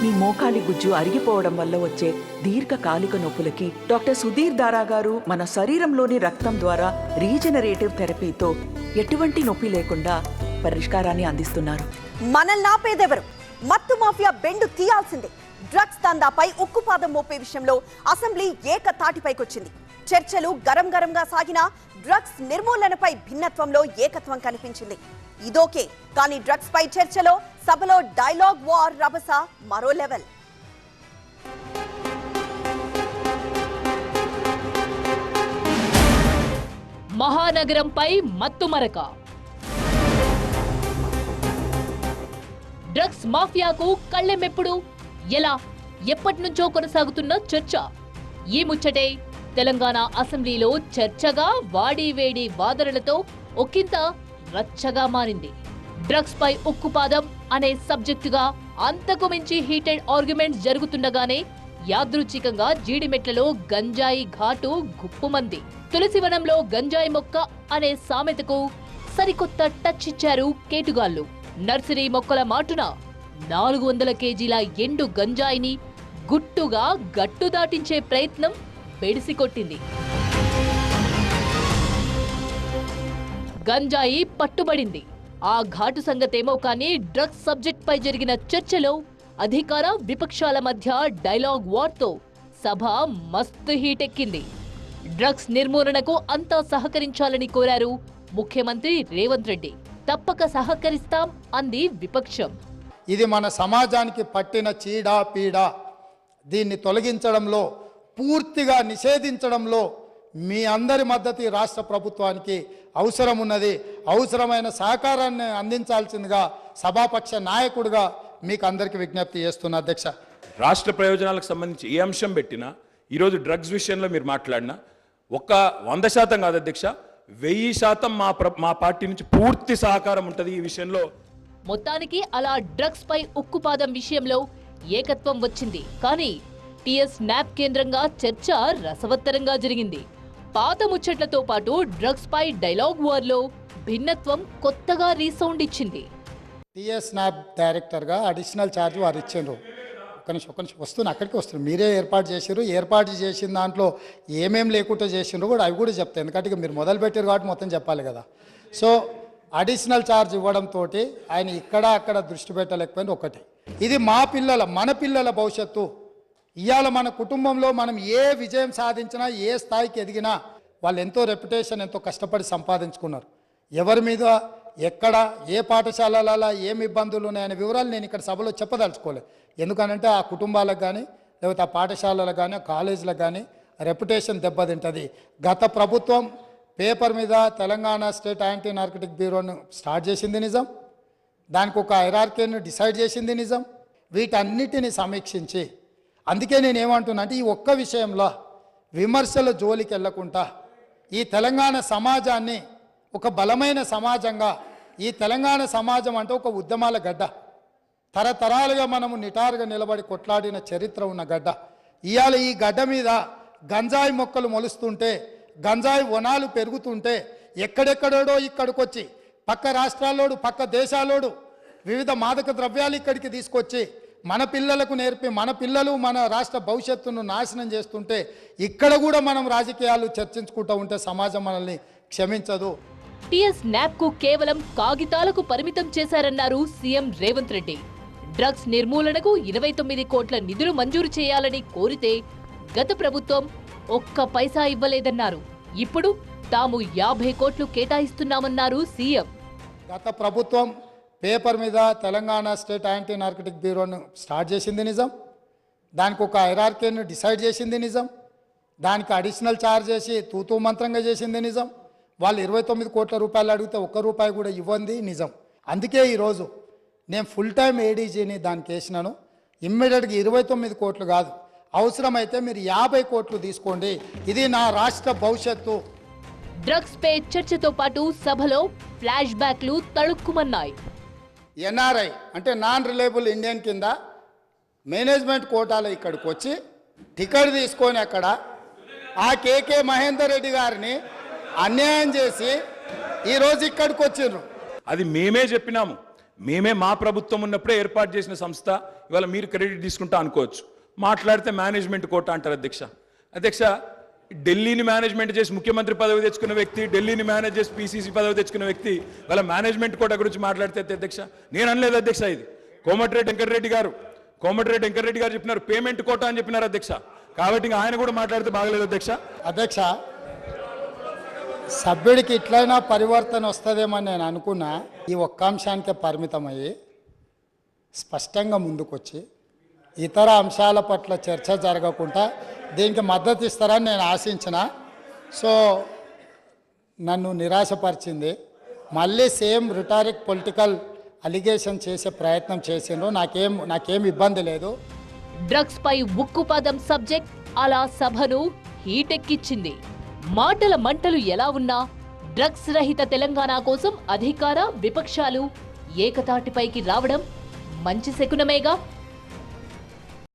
మీ మోకాలి గుజ్జు అరిగిపోవడం వల్ల వచ్చే దీర్ఘకాలిక నొప్పులకి డాక్టర్ సుధీర్ దారా గారు మన శరీరంలోని రక్తం ద్వారా రీజనరేటివ్ థెరపీతో ఎటువంటి నొప్పి లేకుండా పరిష్కారాన్ని అందిస్తున్నారు. మనల్నాపేదెవరు? మత్తు మాఫియా బెండు తీయాల్సిందే. డ్రగ్స్ దందాపై ఉక్కుపాదం మోపే విషయంలో అసెంబ్లీ ఏకతాటిపైకొచ్చింది. చర్చలు గరంగా సాగినా డ్రగ్స్ నిర్మూలనపై భిన్నత్వంలో ఏకత్వం కనిపించింది. ఇదోకే, కానీ డ్రగ్స్ పై చర్చలో సభలో డైలాగ్ వార్ రభస మరో లెవెల్. మహానగరంపై మత్తుమరక. డ్రగ్స్ మాఫియాకు కళ్ళెమెప్పుడు, ఎలా, ఎప్పటి నుంచో కొనసాగుతున్న చర్చ. ఈ ముచ్చటే తెలంగాణ అసెంబ్లీలో చర్చగా వాడివేడి వాదనలతో ఒకంత రచ్చగా మారింది. డ్రగ్స్ పై ఉక్కుపాదం అనే సబ్జెక్టుగా అంతకు మించి హీటెడ్ ఆర్గ్యుమెంట్స్ జరుగుతుండగానే యాదృచ్ఛికంగా జీడిమెట్లలో గంజాయి ఘాటు గుప్పుమంది. తులసివనంలో గంజాయి మొక్క అనే సామెతకు సరికొత్త టచ్ ఇచ్చారు కేటుగాళ్లు. నర్సరీ మొక్కల మాటున 400 కేజీల ఎండు గంజాయిని గుట్టుగా గట్టు దాటించే ప్రయత్నం బెడిసికొట్టింది. గంజాయి పట్టుబడింది. ఆ ఘాటు సంగతేమో కానీ డ్రగ్స్ సబ్జెక్ట్ పై జరిగిన చర్చలో అధికార విపక్షాల మధ్య డైలాగ్ వార్తో సభ మస్తు హీటెక్కింది. డ్రగ్స్ నిర్మూలనకు అంతా సహకరించాలని కోరారు ముఖ్యమంత్రి రేవంత్ రెడ్డి. తప్పక సహకరిస్తాం అంది విపక్షం. ఇది మన సమాజానికి పట్టిన చీడా పీడా. దీన్ని తొలగించడంలో, పూర్తిగా నిషేధించడంలో మీ అందరి మద్దతు రాష్ట్ర ప్రభుత్వానికి అవసరం ఉన్నది. అవసరమైన సహకారాన్ని అందించాల్సిందిగా సభాపక్ష నాయకుడిగా మీకు అందరికీ విజ్ఞప్తి చేస్తున్నా అధ్యక్ష. రాష్ట్ర ప్రయోజనాలకు సంబంధించి ఏ అంశం పెట్టినా ఈరోజు డ్రగ్స్ విషయంలో మీరు మాట్లాడినా ఒక్క 100% కాదు అధ్యక్ష, 1000% మా పార్టీ నుంచి పూర్తి సహకారం ఉంటుంది ఈ విషయంలో. మొత్తానికి అలా డ్రగ్స్ పై ఉక్కుపాదం విషయంలో ఏకత్వం వచ్చింది. కానీ టిఎస్ న్యాప్ కేంద్రంగా చర్చ రసవత్తరంగా జరిగింది. పాత ముచ్చట్లతో పాటు డ్రగ్స్ పై డైలాగ్ వార్లో భిన్నత్వం కొత్తగా రీసౌండ్ ఇచ్చింది. టిఎస్ న్యాప్ డైరెక్టర్గా అడిషనల్ ఛార్జ్ వారు ఇచ్చిండ్రు. ఒక్క నిమిషం వస్తున్నా, అక్కడికి వస్తున్నారు. మీరే ఏర్పాటు చేసారు. ఏర్పాటు చేసిన దాంట్లో ఏమేం లేకుండా చేసిండ్రు కూడా అవి కూడా చెప్తాయి. ఎందుకంటే మీరు మొదలు పెట్టారు కాబట్టి మొత్తం చెప్పాలి కదా. సో అడిషనల్ ఛార్జ్ ఇవ్వడంతో ఆయన ఇక్కడ అక్కడ దృష్టి పెట్టలేకపోయింది. ఒకటి, ఇది మన పిల్లల భవిష్యత్తు. ఇవాళ మన కుటుంబంలో మనం ఏ విజయం సాధించినా, ఏ స్థాయికి ఎదిగినా వాళ్ళు ఎంతో రెప్యుటేషన్, ఎంతో కష్టపడి సంపాదించుకున్నారు. ఎవరి మీద, ఎక్కడ, ఏ పాఠశాలలో ఏమి ఇబ్బందులు ఉన్నాయనే వివరాలు నేను ఇక్కడ సభలో చెప్పదలుచుకోలేదు. ఎందుకనంటే ఆ కుటుంబాలకు కానీ, లేకపోతే ఆ పాఠశాలలకు కానీ, కాలేజీలకు కానీ రెప్యుటేషన్ దెబ్బతింటుంది. గత ప్రభుత్వం పేపర్ మీద తెలంగాణ స్టేట్ యాంటీ నార్కటిక్ బ్యూరోను స్టార్ట్ చేసింది నిజం. దానికి ఒక హైరార్కీని డిసైడ్ చేసింది నిజం. వీటన్నిటిని సమీక్షించి, అందుకే నేను ఏమంటున్నా అంటే ఈ ఒక్క విషయంలో విమర్శల జోలికి వెళ్లకుండా ఈ తెలంగాణ సమాజాన్ని ఒక బలమైన సమాజంగా, ఈ తెలంగాణ సమాజం అంటే ఒక ఉద్యమాల గడ్డ. తరతరాలుగా మనము నిటారుగా నిలబడి కొట్లాడిన చరిత్ర ఉన్న గడ్డ. ఇవాళ ఈ గడ్డ మీద గంజాయి మొక్కలు మొలుస్తుంటే, గంజాయి వనాలు పెరుగుతుంటే, ఎక్కడెక్కడోడో ఇక్కడికొచ్చి పక్క రాష్ట్రాల్లోడు, పక్క దేశాలోడు వివిధ మాదక ద్రవ్యాలు ఇక్కడికి తీసుకొచ్చి మన పిల్లలకు నేర్పి, మన పిల్లలు మన రాష్ట్ర భవిష్యత్తును నాశనం చేస్తుంటే, ఇక్కడ కూడా మనం రాజకీయాలు చర్చించుకుంటూ ఉంటే సమాజం మనల్ని క్షమించదు. టిఎస్ న్యాప్ కు కేవలం కాగితాలకు పరిమితం చేశారన్నారు సీఎం రేవంత్ రెడ్డి. డ్రగ్స్ నిర్మూలనకు 29 కోట్ల నిధులు మంజూరు చేయాలని కోరితే గత ప్రభుత్వం ఒక్క పైసా ఇవ్వలేదన్నారు. ఇప్పుడు తాము 50 కోట్లు కేటాయిస్తున్నామన్నారు సీఎం. గత ప్రభుత్వం పేపర్ మీద తెలంగాణ స్టేట్ యాంటీ నార్కటిక్ బ్యూరోను స్టార్ట్ చేసింది నిజం. దానికి ఒక హైరార్కీని డిసైడ్ చేసింది నిజం. దానికి అడిషనల్ ఛార్జ్ చేసి తూతూ మంత్రంగా చేసింది నిజం. వాళ్ళు 29 కోట్ల రూపాయలు అడిగితే ₹1 కూడా ఇవ్వండి నిజం. అందుకే ఈరోజు నేను ఫుల్ టైం ఏడీజీని దానికి వేసినాను. ఇమ్మీడియట్గా 29 కోట్లు కాదు, అవసరమైతే మీరు 50 కోట్లు తీసుకోండి. ఇది నా రాష్ట్ర భవిష్యత్తు. డ్రగ్స్ పై చర్చతో పాటు సభలో ఫ్లాష్ బ్యాక్లు తళుక్కుమన్నాయి. ఎన్ఆర్ఐ అంటే నాన్ రిలయబుల్ ఇండియన్ కింద మేనేజ్మెంట్ కోటాలో ఇక్కడికి వచ్చి టికెట్ తీసుకొని అక్కడ ఆ కేకే మహేందర్ రెడ్డి గారిని అన్యాయం చేసి ఈరోజు ఇక్కడికి వచ్చిండ్రు. అది మేమే చెప్పినాము. మేమే మా ప్రభుత్వం ఉన్నప్పుడే ఏర్పాటు చేసిన సంస్థ, ఇవాళ మీరు క్రెడిట్ తీసుకుంటా అనుకోవచ్చు. మాట్లాడితే మేనేజ్మెంట్ కోట అంటారు అధ్యక్ష. అధ్యక్ష, ఢిల్లీని మేనేజ్మెంట్ చేసి ముఖ్యమంత్రి పదవి తెచ్చుకున్న వ్యక్తి, ఢిల్లీని మేనేజ్ చేసి పీసీసీ పదవి తెచ్చుకున్న వ్యక్తి వాళ్ళ మేనేజ్మెంట్ కోట గురించి మాట్లాడితే అధ్యక్ష, నేను అనలేదు అధ్యక్ష. ఇది కోమటిరెడ్డి వెంకటరెడ్డి గారు చెప్పినారు, పేమెంట్ కోట అని చెప్పినారు అధ్యక్ష. కాబట్టి ఇంకా ఆయన కూడా మాట్లాడితే బాగలేదు అధ్యక్ష. అధ్యక్ష, సభ్యుడికి ఇట్లయినా పరివర్తన వస్తుందేమని నేను అనుకున్నా. ఈ ఒక్క అంశానికే పరిమితమయ్యి స్పష్టంగా ముందుకొచ్చి ఇతర అంశాల పట్ల చర్చ జరగకుండా దీనికి మద్దతు ఇస్తారని నేను ఆశించిన. సో నన్ను నిరాశపరిచింది. మళ్ళీ సేమ్ రిటారిక్ పొలిటికల్ అలిగేషన్ చేసే ప్రయత్నం చేసిండ్రు. నాకేం ఇబ్బంది లేదు. డ్రగ్స్ పై ఉక్కుపాదం సబ్జెక్ట్ అలా సభను హీటెక్కిచ్చింది. మాటల మంటలు ఎలా ఉన్నా డ్రగ్స్ రహిత తెలంగాణ కోసం అధికార విపక్షాలు ఏకతాటిపైకి రావడం మంచి శకునమేగా.